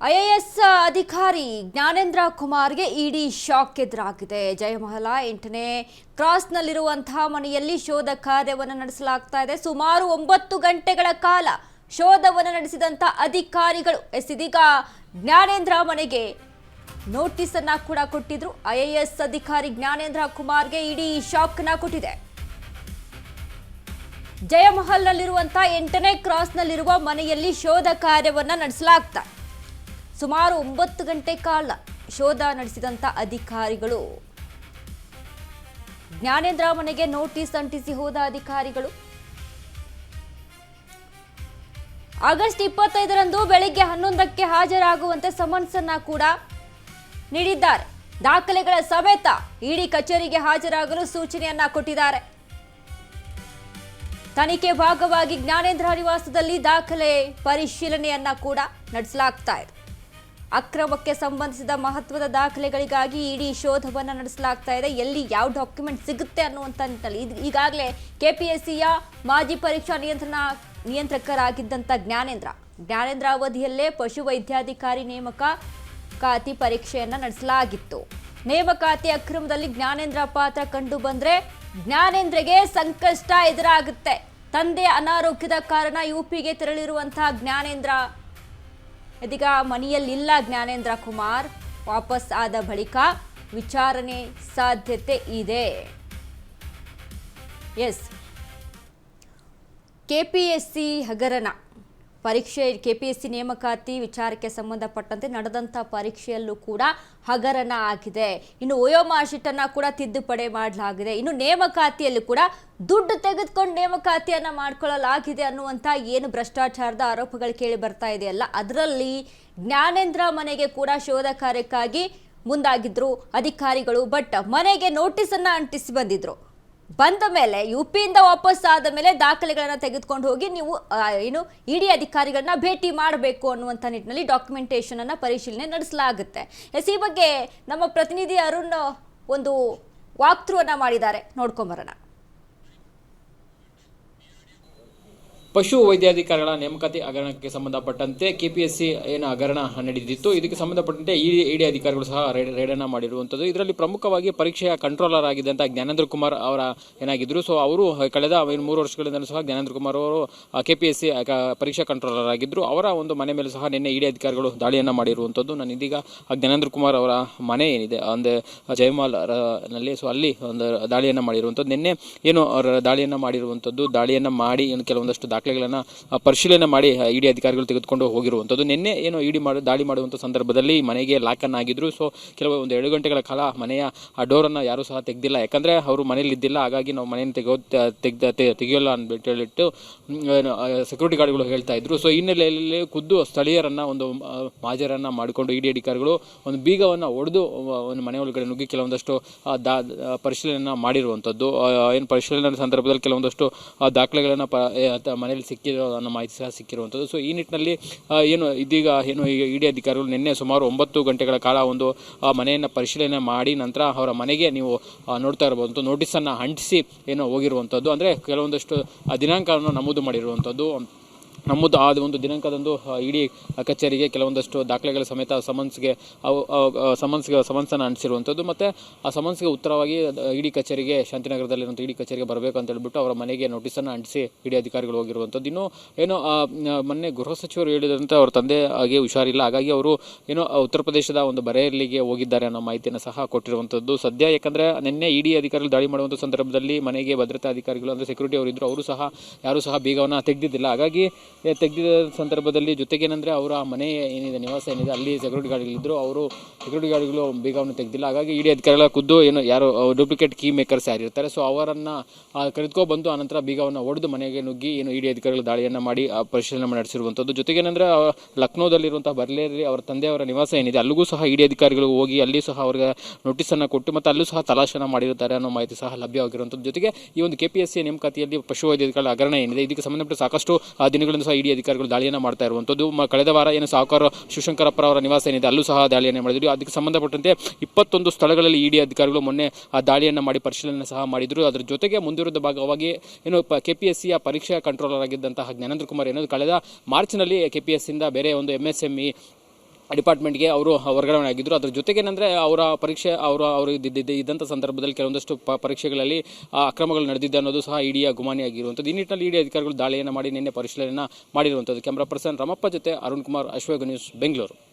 IAS ಅಧಿಕಾರಿ ಜ್ಞಾನೇಂದ್ರ ಕುಮಾರ್ಗೆ ಇಡಿ shock ಎದುರಾಗಿದೆ. ಜಯಮಹಲ 8ನೇ ಕ್ರಾಸ್ನಲ್ಲಿರುವಂತಹ ಮನೆಯಲ್ಲಿ ಶೋಧ ಕಾರ್ಯವನ್ನು ನಡೆಸಲಾಗ್ತಾ ಇದೆ. ಸುಮಾರು 9 ಗಂಟೆಗಳ ಕಾಲ ಶೋಧವನ್ನು ನಡೆಸಿದಂತ ಅಧಿಕಾರಿಗಳು ಇದೀಗ ಜ್ಞಾನೇಂದ್ರ ಮನೆಗೆ ನೋಟಿಸ್ ಅನ್ನ ಕೂಡ ಕೊಟ್ಟಿದ್ರು. ಐಎಎಸ್ ಅಧಿಕಾರಿ ಜ್ಞಾನೇಂದ್ರ ಕುಮಾರ್ಗೆ ಇಡಿ ಶಾಕ್ ನ ಕೊಟ್ಟಿದೆ. ಜಯಮಹಲ್ನಲ್ಲಿರುವಂತಹ 8ನೇ ಕ್ರಾಸ್ನಲ್ಲಿರುವ ಮನೆಯಲ್ಲಿ ಶೋಧ ಕಾರ್ಯವನ್ನ ನಡೆಸಲಾಗ್ತಾ ಸುಮಾರು 9 ಗಂಟೆ ಕಾಲ ಶೋಧ ನಡೆಸಿದಂತ ಅಧಿಕಾರಿಗಳು ಜ್ಞಾನೇಂದ್ರ ಮನೆಗೆ ನೋಟಿಸ್ ಅಂಟಿಸಿ ಹೋದ ಅಧಿಕಾರಿಗಳು ಆಗಸ್ಟ್ 25ರಂದು ಬೆಳಿಗ್ಗೆ 11ಕ್ಕೆ ಹಾಜರಾಗುವಂತೆ ಸಮನ್ಸ್ ಅನ್ನ ಕೂಡ ನೀಡಿದ್ದಾರೆ. ದಾಖಲೆಗಳ ಸಮೇತ ಇಡಿ ಕಚೇರಿಗೆ ಹಾಜರಾಗಲು ಸೂಚನೆಯನ್ನ ಕೊಟ್ಟಿದ್ದಾರೆ. ತನಿಖೆ ಭಾಗವಾಗಿ ಜ್ಞಾನೇಂದ್ರ ನಿವಾಸದಲ್ಲಿ ದಾಖಲೆ ಪರಿಶೀಲನೆಯನ್ನ ಕೂಡ ನಡೆಸಲಾಗ್ತಾ ಇದೆ. ಅಕ್ರಮಕ್ಕೆ ಸಂಬಂಧಿಸಿದ ಮಹತ್ವದ ದಾಖಲೆಗಳಿಗಾಗಿ ಇಡಿ ಶೋಧವನ್ನು ನಡೆಸಲಾಗ್ತಾ ಇದೆ. ಎಲ್ಲಿ ಯಾವ ಡಾಕ್ಯುಮೆಂಟ್ ಸಿಗುತ್ತೆ ಅನ್ನುವಂಥ ನಿಟ್ಟಿನಲ್ಲಿ ಈಗಾಗಲೇ ಕೆಪಿಎಸ್ಸಿಯ ಮಾಜಿ ಪರೀಕ್ಷಾ ನಿಯಂತ್ರಕರಾಗಿದ್ದಂಥ ಜ್ಞಾನೇಂದ್ರ ಅವಧಿಯಲ್ಲೇ ಪಶು ವೈದ್ಯಾಧಿಕಾರಿ ನೇಮಕಾತಿ ಪರೀಕ್ಷೆಯನ್ನ ನಡೆಸಲಾಗಿತ್ತು. ನೇಮಕಾತಿ ಅಕ್ರಮದಲ್ಲಿ ಜ್ಞಾನೇಂದ್ರ ಪಾತ್ರ ಕಂಡು ಬಂದ್ರೆ ಜ್ಞಾನೇಂದ್ರಗೆ ಸಂಕಷ್ಟ ಎದುರಾಗುತ್ತೆ. ತಂದೆ ಅನಾರೋಗ್ಯದ ಕಾರಣ ಯುಪಿಗೆ ತೆರಳಿರುವಂತಹ ಜ್ಞಾನೇಂದ್ರ ಇದೀಗ ಮನೆಯಲ್ಲಿಲ್ಲ. ಜ್ಞಾನೇಂದ್ರ ಕುಮಾರ್ ವಾಪಸ್ ಆದ ಬಳಿಕ ವಿಚಾರಣೆ ಸಾಧ್ಯತೆ ಇದೆ. ಎಸ್, ಕೆಪಿಎಸ್ಸಿ ಹಗರಣ ಪರೀಕ್ಷೆ, ಕೆಪಿಎಸ್ಸಿ ನೇಮಕಾತಿ ವಿಚಾರಕ್ಕೆ ಸಂಬಂಧಪಟ್ಟಂತೆ ನಡೆದಂಥ ಪರೀಕ್ಷೆಯಲ್ಲೂ ಕೂಡ ಹಗರಣ ಆಗಿದೆ. ಇನ್ನು ಮಾರ್ಕ್ ಶೀಟ್ ಅನ್ನ ಕೂಡ ತಿದ್ದುಪಡಿ ಮಾಡಲಾಗಿದೆ. ಇನ್ನು ನೇಮಕಾತಿಯಲ್ಲೂ ಕೂಡ ದುಡ್ಡು ತೆಗೆದುಕೊಂಡು ನೇಮಕಾತಿಯನ್ನ ಮಾಡ್ಕೊಳ್ಳಲಾಗಿದೆ ಅನ್ನುವಂಥ ಏನು ಭ್ರಷ್ಟಾಚಾರದ ಆರೋಪಗಳು ಕೇಳಿ ಬರ್ತಾ ಇದೆಯಲ್ಲ, ಅದರಲ್ಲಿ ಜ್ಞಾನೇಂದ್ರ ಮನೆಗೆ ಕೂಡ ಶೋಧ ಕಾರ್ಯಕ್ಕಾಗಿ ಮುಂದಾಗಿದ್ರು ಅಧಿಕಾರಿಗಳು. ಬಟ್ ಮನೆಗೆ ನೋಟಿಸ್ ಅನ್ನ ಅಂಟಿಸಿ ಬಂದ ಮೇಲೆ ಯುಪಿಯಿಂದ ವಾಪಸ್ ಆದ ಮೇಲೆ ದಾಖಲೆಗಳನ್ನ ತೆಗೆದುಕೊಂಡು ಹೋಗಿ ನೀವು ಇಡಿ ಅಧಿಕಾರಿಗಳನ್ನ ಭೇಟಿ ಮಾಡಬೇಕು ಅನ್ನುವಂಥ ನಿಟ್ಟಿನಲ್ಲಿ ಡಾಕ್ಯುಮೆಂಟೇಶನ್ ಅನ್ನ ಪರಿಶೀಲನೆ ನಡೆಸಲಾಗುತ್ತೆ. ಈ ಬಗ್ಗೆ ನಮ್ಮ ಪ್ರತಿನಿಧಿ ಅರುಣ್ ಒಂದು ವಾಕ್ ಥ್ರೂ ಅನ್ನ ಮಾಡಿದ್ದಾರೆ, ನೋಡ್ಕೊಂಬರೋಣ. ಪಶು ವೈದ್ಯಾಧಿಕಾರಿಗಳ ನೇಮಕಾತಿ ಹಗರಣಕ್ಕೆ ಸಂಬಂಧಪಟ್ಟಂತೆ ಕೆಪಿಎಸ್ಸಿ ಏನು ಹಗರಣ ನಡೆದಿತ್ತು, ಇದಕ್ಕೆ ಸಂಬಂಧಪಟ್ಟಂತೆ ಇಡಿ ಅಧಿಕಾರಿಗಳು ಸಹ ರೇಡನ್ನು ಮಾಡಿರುವಂಥದ್ದು. ಇದರಲ್ಲಿ ಪ್ರಮುಖವಾಗಿ ಪರೀಕ್ಷೆಯ ಕಂಟ್ರೋಲರ್ ಆಗಿದ್ದಂಥ ಜ್ಞಾನೇಂದ್ರ ಕುಮಾರ್ ಅವರ ಏನಾಗಿದ್ದರು. ಸೊ ಅವರು ಕಳೆದ 3 ವರ್ಷಗಳಿಂದ ಸಹ ಜ್ಞಾನೇಂದ್ರ ಕುಮಾರ್ ಅವರು ಕೆಪಿಎಸ್ಸಿ ಪರೀಕ್ಷಾ ಕಂಟ್ರೋಲರ್ ಆಗಿದ್ದರು. ಅವರ ಒಂದು ಮನೆ ಮೇಲೆ ಸಹ ನಿನ್ನೆ ಇಡಿ ಅಧಿಕಾರಿಗಳು ದಾಳಿಯನ್ನು ಮಾಡಿರುವಂಥದ್ದು. ನಾನು ಇದೀಗ ಜ್ಞಾನೇಂದ್ರ ಕುಮಾರ್ ಅವರ ಮನೆ ಏನಿದೆ ಅಂದರೆ ಜಯಮಾಲ್ ನಲ್ಲಿ, ಸೊ ಅಲ್ಲಿ ಒಂದು ದಾಳಿಯನ್ನು ಮಾಡಿರುವಂಥದ್ದು. ನಿನ್ನೆ ಏನು ಅವರ ದಾಳಿಯನ್ನು ಮಾಡಿರುವಂಥದ್ದು, ದಾಳಿಯನ್ನು ಮಾಡಿ ಕೆಲವೊಂದಷ್ಟು ದಾಖಲೆಗಳನ್ನು ಪರಿಶೀಲನೆ ಮಾಡಿ ಇಡಿ ಅಧಿಕಾರಿಗಳು ತೆಗೆದುಕೊಂಡು ಹೋಗಿರುವಂಥದ್ದು. ನಿನ್ನೆ ಏನು ದಾಳಿ ಮಾಡುವಂಥ ಸಂದರ್ಭದಲ್ಲಿ ಮನೆಗೆ ಲಾಕನ್ನು ಆಗಿದ್ರು. ಸೊ ಒಂದು 2 ಗಂಟೆಗಳ ಕಾಲ ಮನೆಯ ಡೋರನ್ನು ಯಾರೂ ಸಹ ತೆಗೆದಿಲ್ಲ. ಯಾಕಂದರೆ ಅವರು ಮನೇಲಿ ಇದ್ದಿಲ್ಲ, ಹಾಗಾಗಿ ನಾವು ಮನೆಯನ್ನು ತೆಗೆಯೋಲ್ಲ ಅಂತ ಹೇಳಿಟ್ಟು ಸೆಕ್ಯೂರಿಟಿ ಗಾರ್ಡ್ಗಳು ಹೇಳ್ತಾ ಇದ್ರು. ಸೊ ಹಿನ್ನೆಲೆಯಲ್ಲಿ ಖುದ್ದು ಸ್ಥಳೀಯರನ್ನು ಒಂದು ಮಾಜರನ್ನು ಮಾಡಿಕೊಂಡು ಇಡಿ ಅಧಿಕಾರಿಗಳು ಒಂದು ಬೀಗವನ್ನು ಒಡೆದು ಒಂದು ಮನೆ ಒಳಗಡೆ ನುಗ್ಗಿ ಕೆಲವೊಂದಷ್ಟು ಪರಿಶೀಲನೆಯನ್ನು ಮಾಡಿರುವಂಥದ್ದು. ಏನು ಪರಿಶೀಲನೆ ಸಂದರ್ಭದಲ್ಲಿ ಕೆಲವೊಂದಷ್ಟು ದಾಖಲೆಗಳನ್ನು ಮನೆಯಲ್ಲಿ ಸಿಕ್ಕಿರೋ ಅನ್ನೋ ಮಾಹಿತಿ ಸಹ ಸಿಕ್ಕಿರುವಂಥದ್ದು. ಸೊ ಈ ನಿಟ್ಟಿನಲ್ಲಿ ಇದೀಗ ಇಡಿ ಅಧಿಕಾರಿಗಳು ನಿನ್ನೆ ಸುಮಾರು 9 ಗಂಟೆಗಳ ಕಾಲ ಒಂದು ಮನೆಯನ್ನು ಪರಿಶೀಲನೆ ಮಾಡಿ ನಂತರ ಅವರ ಮನೆಗೆ ನೀವು ನೋಡ್ತಾ ಇರಬಹುದು ನೋಟಿಸನ್ನು ಅಂಟಿಸಿ ಹೋಗಿರುವಂಥದ್ದು. ಅಂದರೆ ಕೆಲವೊಂದಷ್ಟು ದಿನಾಂಕವನ್ನು ನಮೂದು ಮಾಡಿರುವಂಥದ್ದು. ಆ ಒಂದು ದಿನಾಂಕದಂದು ಇಡಿ ಕಚೇರಿಗೆ ಕೆಲವೊಂದಷ್ಟು ದಾಖಲೆಗಳ ಸಮೇತ ಸಮನ್ಸನ್ನು ಅಂಟಿಸಿರುವಂಥದ್ದು. ಮತ್ತು ಆ ಸಮನ್ಸ್ಗೆ ಉತ್ತರವಾಗಿ ಇಡಿ ಕಚೇರಿಗೆ, ಶಾಂತಿನಗರದಲ್ಲಿರುವಂಥ ಇಡಿ ಕಚೇರಿಗೆ ಬರಬೇಕು ಅಂತ ಹೇಳ್ಬಿಟ್ಟು ಅವರ ಮನೆಗೆ ನೋಟಿಸನ್ನು ಅಂಟಿಸಿ ಇಡಿ ಅಧಿಕಾರಿಗಳು ಹೋಗಿರುವಂಥದ್ದು. ಇನ್ನು ಮೊನ್ನೆ ಗೃಹ ಸಚಿವರು ಹೇಳಿದಂತೆ ಅವ್ರ ತಂದೆ ಹಾಗೆ ಹುಷಾರಿಲ್ಲ, ಹಾಗಾಗಿ ಅವರು ಉತ್ತರ ಪ್ರದೇಶದ ಒಂದು ಬರೇಲಿಗೆ ಹೋಗಿದ್ದಾರೆ ಅನ್ನೋ ಮಾಹಿತಿಯನ್ನು ಸಹ ಕೊಟ್ಟಿರುವಂಥದ್ದು. ಸದ್ಯ ಯಾಕಂದರೆ ನಿನ್ನೆ ಇಡಿ ಅಧಿಕಾರಿಗಳು ದಾಳಿ ಮಾಡುವಂಥ ಸಂದರ್ಭದಲ್ಲಿ ಮನೆಗೆ ಭದ್ರತಾ ಅಧಿಕಾರಿಗಳು ಅಂದರೆ ಸೆಕ್ಯೂರಿಟಿ ಅವರು ಇದ್ದರು, ಅವರು ಸಹ ಯಾರೂ ಸಹ ಬೀಗವನ್ನು ತೆಗೆದಿದ್ದಿಲ್ಲ. ಹಾಗಾಗಿ ತೆಗೆದಿದ್ದ ಸಂದರ್ಭದಲ್ಲಿ ಜೊತೆಗೇನೆಂದರೆ ಅವರ ಮನೆ ಏನಿದೆ, ನಿವಾಸ ಏನಿದೆ, ಅಲ್ಲಿ ಸೆಕ್ಯೂರಿಟಿ ಗಾರ್ಡ್ಗಳಿದ್ದರು, ಅವರು ಸೆಕ್ಯೂರಿಟಿ ಗಾರ್ಡ್ಗಳು ಬೀಗವನ್ನು ತೆಗೆದಿಲ್ಲ. ಹಾಗಾಗಿ ಇಡಿ ಅಧಿಕಾರಿಗಳ ಖುದ್ದು ಯಾರು ಡೂಪ್ಲಿಕೇಟ್ ಕೀ ಮೇಕರ್ಸ್ ಯಾರಿರ್ತಾರೆ, ಸೊ ಅವರನ್ನು ಕರೆದುಕೊಂಡು ಆನಂತರ ಬೀಗವನ್ನು ಒಡೆದು ಮನೆಗೆ ನುಗ್ಗಿ ಇಡಿ ಅಧಿಕಾರಿಗಳು ದಾಳಿಯನ್ನು ಮಾಡಿ ಪರಿಶೀಲನೆ ನಡೆಸಿರುವಂಥದ್ದು. ಜೊತೆಗೇನೆಂದರೆ ಲಕ್ನೋದಲ್ಲಿರುವಂಥ ಬರ್ಲೇರಿ ಅವರ ತಂದೆಯವರ ನಿವಾಸ ಏನಿದೆ, ಅಲ್ಲಿಗೂ ಸಹ ಇಡಿ ಅಧಿಕಾರಿಗಳು ಹೋಗಿ ಅಲ್ಲಿ ಸಹ ಅವರಿಗೆ ನೋಟಿಸನ್ನು ಕೊಟ್ಟು ಮತ್ತು ಅಲ್ಲೂ ಸಹ ತಲಾಶನ ಮಾಡಿರುತ್ತಾರೆ ಅನ್ನೋ ಮಾಹಿತಿ ಸಹ ಲಭ್ಯವಾಗಿರುವಂಥದ್ದು. ಜೊತೆಗೆ ಈ ಒಂದು ಕೆಪಿಎಸ್ಸಿ ನೇಮಕಾತಿಯಲ್ಲಿ ಪಶು ವೈದ್ಯಾಧಿಕಾರಿಗಳ ಹಗರಣ ಏನಿದೆ, ಇದಕ್ಕೆ ಸಂಬಂಧಪಟ್ಟ ಸಾಕಷ್ಟು ದಿನಗಳಿಂದ ಸಹ ಇಡಿ ಅಧಿಕಾರಿಗಳು ದಾಳಿಯನ್ನು ಮಾಡ್ತಾ ಇರುವಂಥದ್ದು. ಕಳೆದ ವಾರ ಸಾಹುಕಾರ ಶಿವಶಂಕರಪ್ಪ ಅವರ ನಿವಾಸ ಏನಿದೆ, ಅಲ್ಲೂ ಸಹ ದಾಳಿಯನ್ನು ಮಾಡಿದ್ರು. ಅದಕ್ಕೆ ಸಂಬಂಧಪಟ್ಟಂತೆ 21 ಸ್ಥಳಗಳಲ್ಲಿ ಇಡಿ ಅಧಿಕಾರಿಗಳು ಮೊನ್ನೆ ಆ ದಾಳಿಯನ್ನು ಮಾಡಿ ಪರಿಶೀಲನೆ ಸಹ ಮಾಡಿದ್ರು. ಅದರ ಜೊತೆಗೆ ಮುಂದಿರುವ ಭಾಗವಾಗಿ ಕೆಪಿಎಸ್ಸಿಯ ಪರೀಕ್ಷಾ ಕಂಟ್ರೋಲರ್ ಆಗಿದ್ದಂತಹ ಜ್ಞಾನೇಂದ್ರ ಕುಮಾರ್ ಕಳೆದ ಮಾರ್ಚ್ನಲ್ಲಿ ಕೆಪಿಎಸ್ಸಿಯಿಂದ ಬೇರೆ ಒಂದು MSME ಡಿಪಾರ್ಟ್ಮೆಂಟ್ಗೆ ಅವರು ವರ್ಗಾವಣೆ ಆಗಿದ್ದರು. ಅದ್ರ ಜೊತೆಗೆ ಏನಂದರೆ ಅವರ ಪರೀಕ್ಷೆ ಅವರು ಇದ್ದಂಥ ಸಂದರ್ಭದಲ್ಲಿ ಕೆಲವೊಂದಷ್ಟು ಪರೀಕ್ಷೆಗಳಲ್ಲಿ ಅಕ್ರಮಗಳು ನಡೆದಿದೆ ಅನ್ನೋದು ಸಹ ಇಡಿಯ ಗುಮಾನಿಯಾಗಿರುವಂಥದ್ದು. ಈ ನಿಟ್ಟಿನಲ್ಲಿ ಇಡಿ ಅಧಿಕಾರಿಗಳು ದಾಳಿಯನ್ನು ಮಾಡಿ ನಿನ್ನೆ ಪರಿಶೀಲನೆಯನ್ನು ಮಾಡಿರುವಂಥದ್ದು. ಕ್ಯಾಮ್ರಾ ಪರ್ಸನ್ ರಮಪ್ಪ ಜೊತೆ ಅರುಣ್ ಕುಮಾರ್, ಅಶ್ವೇಗ ನ್ಯೂಸ್, ಬೆಂಗಳೂರು.